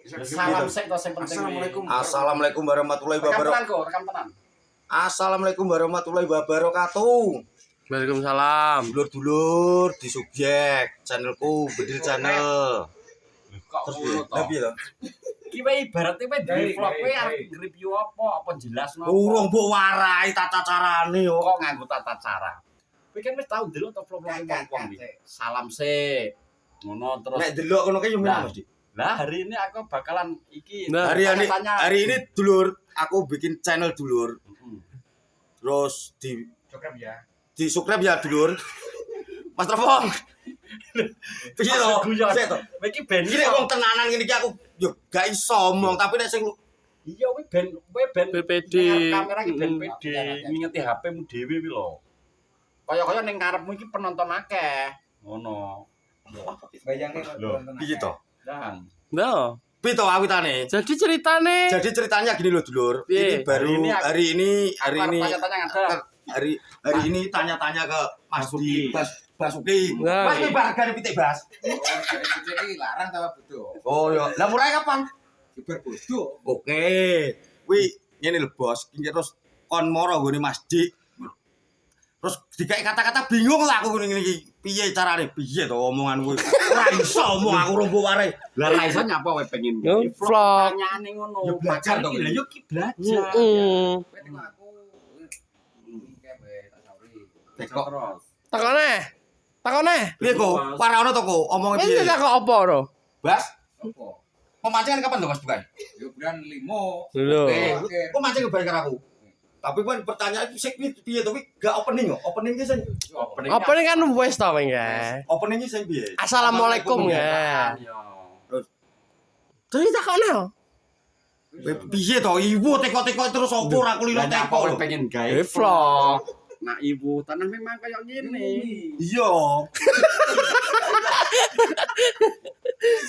Salam sik to sing penting. Assalamualaikum warahmatullahi wabarakatuh. Rekam tenan. Assalamualaikum warahmatullahi wabarakatuh. Waalaikumsalam. Dulur-dulur di subjek channelku Bedil Channel. Kok ngono to? Lah piye to? Iki wae ibaratnya wae di vlog kowe arep nge-review apa jelasno. Urung mbok warai tata carane yo. Kok nganggo tata cara. Kowe kan wis tau ndelok to vlog-vlog wong iki. Salam sik. Ngono terus. Nek delok ngono ki yo menang Mas Dik. Lah hari ini aku bakalan iki. Nah, Hari ini dulur aku bikin channel dulur. Terus di subscribe ya dulur. Mas Trevong. Piye to? Sik to. Kowe iki ben Iki nek wong tenanan ngene iki aku yo gak iso omong tapi nek sing iya kowe ben PPD. kamera iki ben PD ngingeti HP-mu dhewe kuwi lho. Kaya-kaya ning karepmu iki penonton akeh. Ngono. Bayange piye to? Dan No. Piye to awitane? Jadi ceritane. Jadi ceritanya gini loh dulur. Piye? Ini baru hari ini tanya-tanya ada. hari ini tanya-tanya ke Mas Basuki. Basuki. Nah. Mas ki bargane pitik Bas. iki larang ta bodoh. Oh ya. Lah mulai kapan? Kibar bodoh. Oke. Kuwi ngene lho Bos. Iki terus kon moro nggone Mas Dik. Terus dikai kata-kata bingung lah aku ngene iki. Piye carane? Piye to omongan kuwi? Ora iso omong aku rombo warai. Lah ra iso nyapa wae pengen Yo, vlog. pertanyaane ngono. Ya belajar to, Lha yo ki belajar. Heeh. Kowe tengok aku kae tak sauri. Tekok. Terus. Takone. Piye kok? Para ono to kok omonge Iki piye? tak kok apa ro? Bas, Apa? pemancingan kapan to Mas bukan? Yo bulan 5. Lho. Kok mancing bayar aku? Tapi kan pertanyaan sik piye to kuwi gak opening kok. Opening ki sing Apa ini kan wis to ya. opening ki sing piye? Assalamualaikum ya. Terus takone. Piye to? Ibu teko-teko terus opo ora kulino Lah nyapa teko. wae pengen gawe Vlog. Nah ibu tanah memang kayak gini. Iya.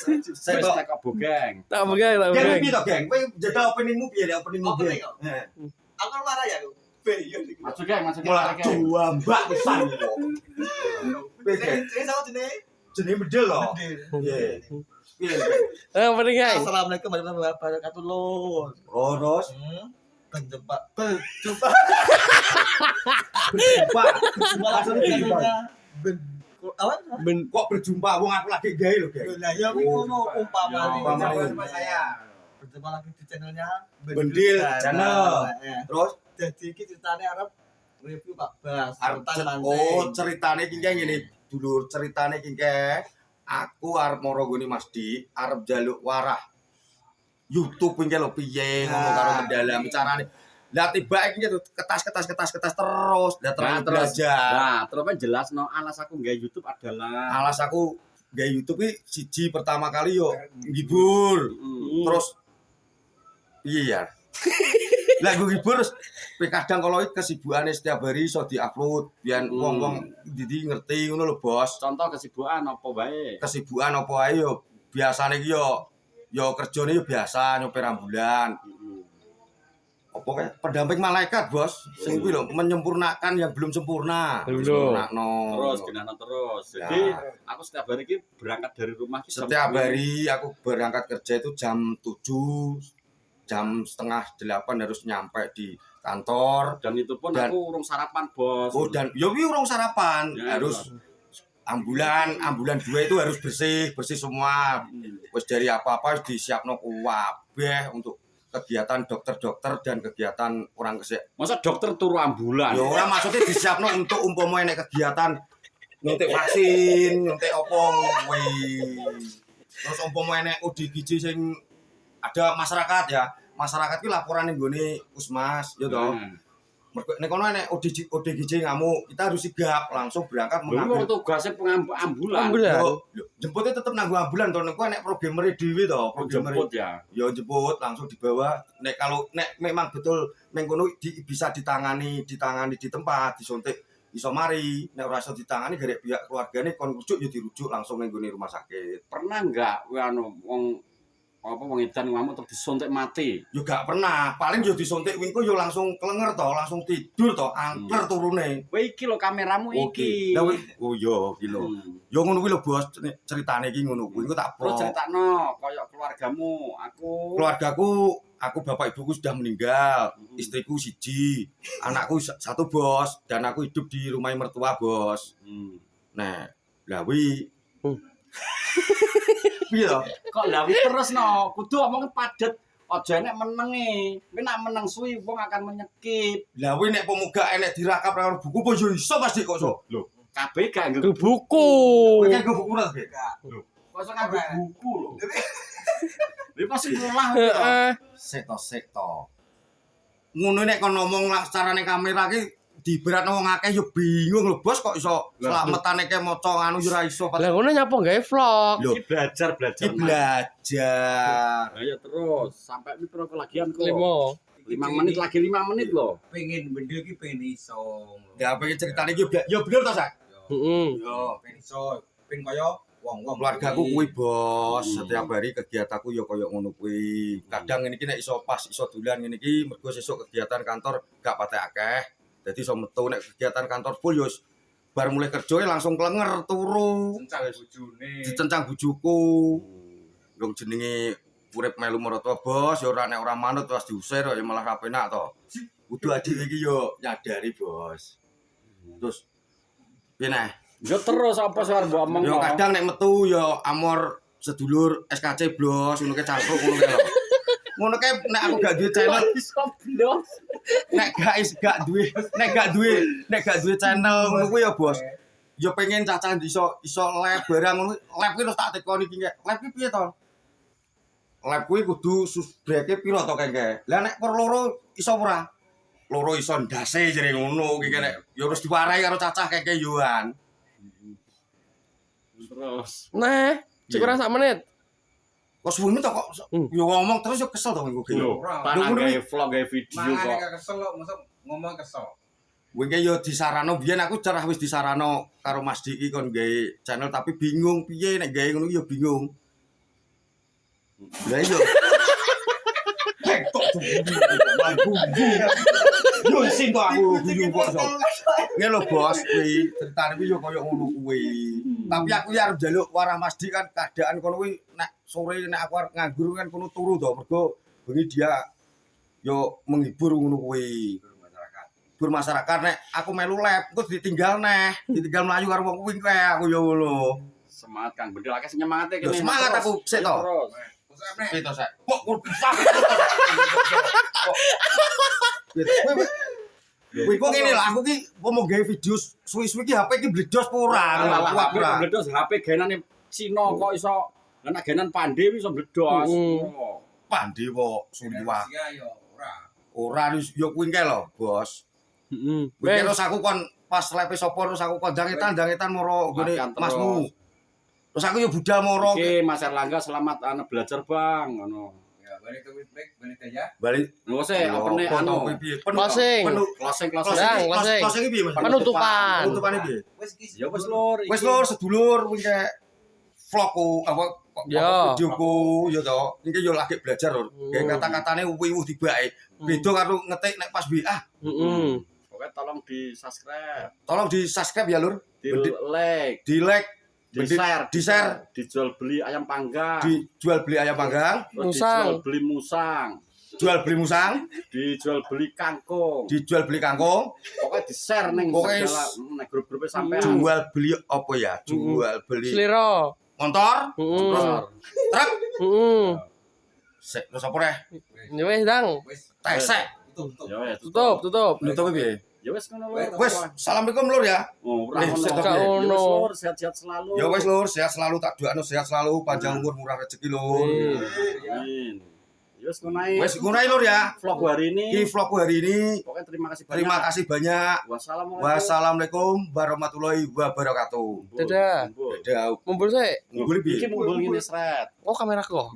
Wis Teko. teko bogeng. Tak begal, tak Geng begal. piye to, Geng? Kowe jaga openingmu piye nek openingmu piye? Opening kok? Heeh. Aku marah ya aku. Iya. Masuk geng, masuk geng. Mulai dua mbak pisan kok. Piye, Geng? Ini sama jenis. Jenenge bedel to. Piye? Piye? Geng? Apa nih, guys? Assalamualaikum warahmatullahi wabarakatuh lur. Terus Berjumpa. Berjumpa Langsung channelnya apa? kok berjumpa wong aku lagi gawe lho, Geng. Lah ya ngono Ya, umpamane. umpamane. Sama saya. Berjumpa lagi di channelnya Bendil Channel. Terus Jadi iki ceritane arep review Pak Bas. arep Sultan oh Mancing. ceritane iki kayak ngene dulur ceritane iki kayak aku arep moro gone Mas Dik arep njaluk warah YouTube iki lho piye ngono karo mendalam carane lah tiba iki gitu ketas terus lah terang belajar Nah, terus kan jelas no alas aku nggak YouTube adalah alas aku gawe YouTube iki siji pertama kali yo ngibur terus piye ya lah gue ngibur terus kadang kalau kesibukane setiap hari iso diupload biar wong-wong jadi ngerti ngono lho bos contoh kesibukan apa baik. kesibukan apa ae yo biasane iki yo kerjane yo biasa nyopir ambulan apa kayak pendamping malaikat bos sing kuwi lho menyempurnakan yang belum sempurna sempurnakno Terus gimana terus. Jadi aku setiap hari ini berangkat dari rumah ki setiap hari aku berangkat kerja itu jam 7 jam setengah 8 harus nyampe di kantor dan itu pun Dan- aku urung sarapan bos. oh dan yo kuwi urung sarapan Ya, harus ambulan 2 itu harus bersih semua wis dari apa-apa wis disiapno kabeh untuk kegiatan dokter-dokter dan kegiatan orang kesehatan. Masa dokter turu ambulan. Ya ora maksudnya disiapno untuk umpama enek kegiatan nyuntik vaksin, nyuntik opo kuwi. Terus umpama enek ODGJ sing ada masyarakat ya. Masyarakat ki laporan ning gone Pusmas, ya toh. Nah, Mergo nek kono enek ODGJ ngamuk, kita harus sigap langsung berangkat Dulu mengambil. tugasnya ambulan. Yo, jemputnya tetep nanggo ambulan to, nek enek programmer dhewe to, programmer. Jemput ya. Ya jemput langsung dibawa. Nek kalau nek memang betul ning kono bisa ditangani di tempat, disuntik iso mari. Nek ora iso ditangani garek pihak keluargane kon rujuk ya dirujuk langsung ning gone rumah sakit. Pernah enggak anu wong apa wong edan ngamuk terus disuntik mati. Yo gak pernah, paling yo disuntik wingko yo langsung klenger to, langsung tidur to, angker turune. Kowe iki lho kameramu iki. Lah oh yo iki lho. Yo ngono kuwi lho Bos, ceritane iki ngono kuwi. Engko tak Terus pro. critakno kaya keluargamu, Keluargaku, aku bapak ibuku sudah meninggal, istriku siji, anakku satu Bos, dan aku hidup di rumah mertua Bos. Nah, lah wi. Piye to? Kok lawi terus no, kudu omongnya padet. Aja nek menenge. Kowe nek meneng suwi wong akan menyekip. Lah wi nek pemuga enek dirakap karo buku apa yo iso pasti kok so. Lho, Kabeh gak nggo Ke buku. kowe kan buku ora Ge? kok iso nganggo buku lho. Lha pasti ngolah. Heeh. Sek to. Ngono nek kon ngomong lah carane kamera ki diberatno wong akeh yo bingung lho Bos kok iso slametane ke maca anu yo ora iso. Lah ngono nyapa gawe vlog. Lho, Iki belajar. iki belajar. Ayo terus sampai piro kelagian kok. 5. 5 menit lagi 5 menit lho. Pengen bendel ki pengen iso. Ya pengen ceritane iki yo bener to Sak? Heeh. Yo, Pengen iso, pengen kaya wong-wong keluargaku kuwi Bos, setiap hari kegiatanku yo koyo ngono kuwi. Kadang ngene iki nek iso pas iso dolan ngene iki mergo sesuk kegiatan kantor gak patek akeh. Dadi iso metu nek kegiatan kantor full yo bar mulai kerja langsung klenger turu. Cencang bojone. Dicencang bojoku. Wong jenenge urip melu marata Bos, ya ora nek ora manut terus diusir ya malah ra penak to. Kudu adik iki yo nyadari Bos. Terus piye nah? Yo terus apa sih arep mbok omong. Yo kadang nek metu yo amor sedulur SKC Blos, ngono ke campur ngono ke lho. Ngono ke nek aku gak duwe channel, nek gak duwe channel ngono kuwi ya Bos. Yo pengen cacah iso live barang ngono. Live kuwi terus tak tekoni iki. Live kuwi piye to? Live kuwi kudu susbreke piro to kengke. Lah nek per loro iso ora? Loro iso ndase jere ngono iki nek yo harus diwarai karo cacah kengke yoan. Terus. Nah, cek ora sak menit. Kok suwene to kok yo ngomong terus yo kesel to minggu iki. Lho, tangan gawe vlog gawe video Mangane kok. gak kesel kok, mosok ngomong kesel. Wingi yo disarano biyen aku cerah wis disarano karo Mas Diki kon gawe channel tapi bingung piye nek gawe ngono yo bingung. Lah iya. Tok yo sing kok aku bingung kok. Ngene lho Bos, kuwi ceritane kuwi yo koyo ngono kuwi. Tapi aku ya arep njaluk warah Mas Dik kan keadaan kono kuwi nek sore nek aku arep nganggur kan kono turu to mergo bengi dia yo menghibur ngono kuwi. Bermasyarakat nek aku melu lab engko ditinggal ditinggal mlayu karo wong kuwi kae aku yo ngono. Semangat Kang Bendel akeh senyemangate Yo semangat aku sik to. Terus. Pito sak. Kok bisa. Kuwi kok ngene lho aku ki mau gawe video suwi-suwi ki HP ki bledos ora Alah, ora. bledos HP gaenane Cina kok iso nek gaenan pandhe iso bledos. Oh. Pandi kok suwi wae. Ya yo ora. Ora yo kuwi kae lho, Bos. Heeh. Kuwi terus aku kon pas live sapa terus aku kondangetan moro ngene Masmu. Terus aku yo budal moro. Oke, Mas Erlangga selamat belajar Bang ngono. Ya balik ke break, balik aja. Balik. Lho sih apene anu Closing. closing. Closing iki piye Mas? Penutupan. Penutupane piye? Wis iki. Ya wis Lur. Wis lur sedulur kuwi kayak vlogku apa Ya. videoku ya to. Iki yo lagi belajar lho. Kayak kata-katane wiwuh tibake. Beda karo ngetik nek pas WA. Heeh. Pokoknya tolong di-subscribe, Tolong di-subscribe ya, Lur. di-like, Di-like, di-share, di-share, dijual beli ayam panggang, dijual beli ayam panggang, terus Musang. dijual beli musang, jual beli musang, dijual beli kangkung. dijual beli kangkung, Pokoknya di-share ning Pokoknya segala nek grup-grupe sampean. jual beli apa ya? Jual beli Sliro. motor, Heeh. truk, Heeh. sik terus apa neh? Ya wis, Dang. Wis Tesek. tutup. Ya wes Tutup. Nutup piye? Ya wes ngono lho. Wes, assalamualaikum Lur ya. Oh, ora Eh, ngono. sik, Kak Ya ono. wes, Lur, sehat-sehat selalu. Ya wes Lur, sehat selalu tak doakno sehat selalu, panjang umur, murah rezeki Lur. Amin. Ya wes ngono ae. Wes ngono ae Lur ya. Vlog hari ini. Iki vlogku hari ini. Pokoknya terima kasih banyak. Terima kasih banyak. Wassalamualaikum. Wassalamualaikum warahmatullahi wabarakatuh. Dadah. Mumbul. Dadah. Mumpul sih. Ngumpul piye? Iki mumbul ngene sret. Oh, kameraku.